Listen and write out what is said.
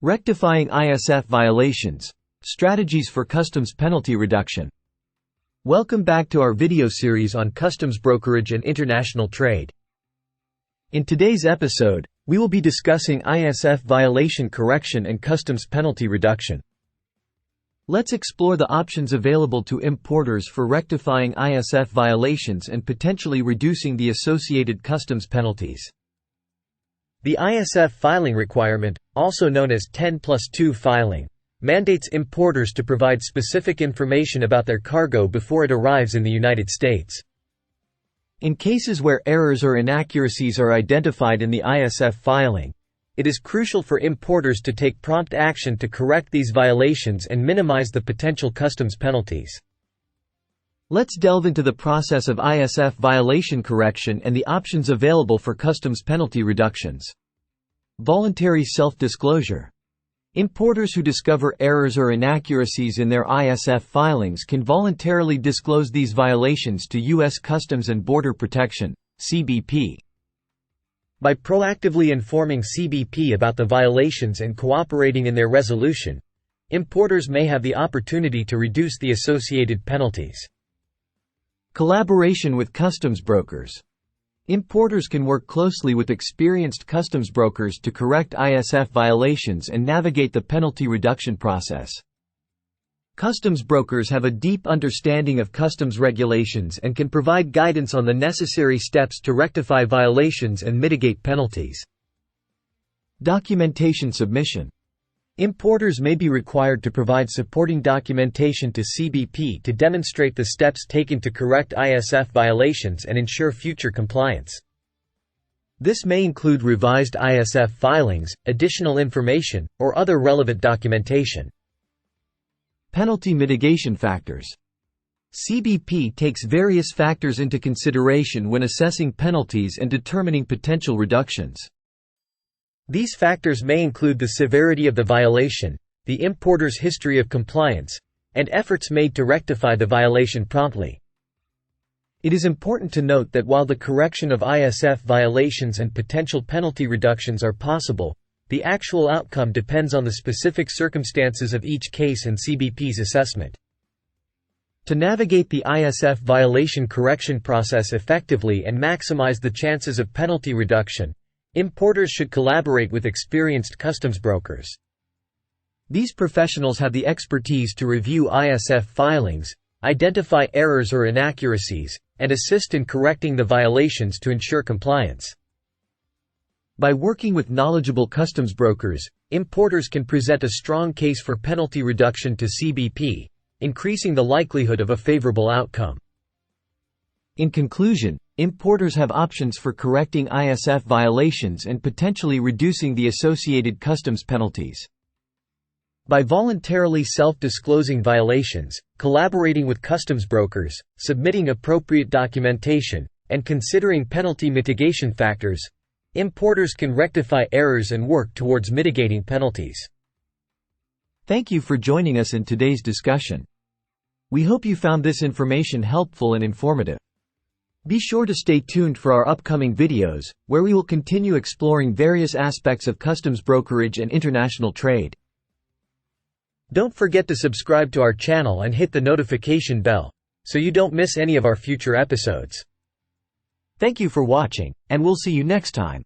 Rectifying ISF violations. Strategies for customs penalty reduction. Welcome back to our video series on customs brokerage and international trade. In today's episode, we will be discussing ISF violation correction and customs penalty reduction. Let's explore the options available to importers for rectifying ISF violations and potentially reducing the associated customs penalties. The ISF filing requirement, also known as 10+2 filing, mandates importers to provide specific information about their cargo before it arrives in the United States. In cases where errors or inaccuracies are identified in the ISF filing, it is crucial for importers to take prompt action to correct these violations and minimize the potential customs penalties. Let's delve into the process of ISF violation correction and the options available for customs penalty reductions. Voluntary self-disclosure. Importers who discover errors or inaccuracies in their ISF filings can voluntarily disclose these violations to U.S. Customs and Border Protection (CBP). By proactively informing CBP about the violations and cooperating in their resolution, importers may have the opportunity to reduce the associated penalties. Collaboration with customs brokers. Importers can work closely with experienced customs brokers to correct ISF violations and navigate the penalty reduction process. Customs brokers have a deep understanding of customs regulations and can provide guidance on the necessary steps to rectify violations and mitigate penalties. Documentation submission. Importers may be required to provide supporting documentation to CBP to demonstrate the steps taken to correct ISF violations and ensure future compliance. This may include revised ISF filings, additional information, or other relevant documentation. Penalty mitigation factors. CBP takes various factors into consideration when assessing penalties and determining potential reductions. These factors may include the severity of the violation, the importer's history of compliance, and efforts made to rectify the violation promptly. It is important to note that while the correction of ISF violations and potential penalty reductions are possible, the actual outcome depends on the specific circumstances of each case and CBP's assessment. To navigate the ISF violation correction process effectively and maximize the chances of penalty reduction, importers should collaborate with experienced customs brokers. These professionals have the expertise to review ISF filings, identify errors or inaccuracies, and assist in correcting the violations to ensure compliance. By working with knowledgeable customs brokers, importers can present a strong case for penalty reduction to CBP, increasing the likelihood of a favorable outcome. In conclusion, importers have options for correcting ISF violations and potentially reducing the associated customs penalties. By voluntarily self-disclosing violations, collaborating with customs brokers, submitting appropriate documentation, and considering penalty mitigation factors, importers can rectify errors and work towards mitigating penalties. Thank you for joining us in today's discussion. We hope you found this information helpful and informative. Be sure to stay tuned for our upcoming videos, where we will continue exploring various aspects of customs brokerage and international trade. Don't forget to subscribe to our channel and hit the notification bell, so you don't miss any of our future episodes. Thank you for watching, and we'll see you next time.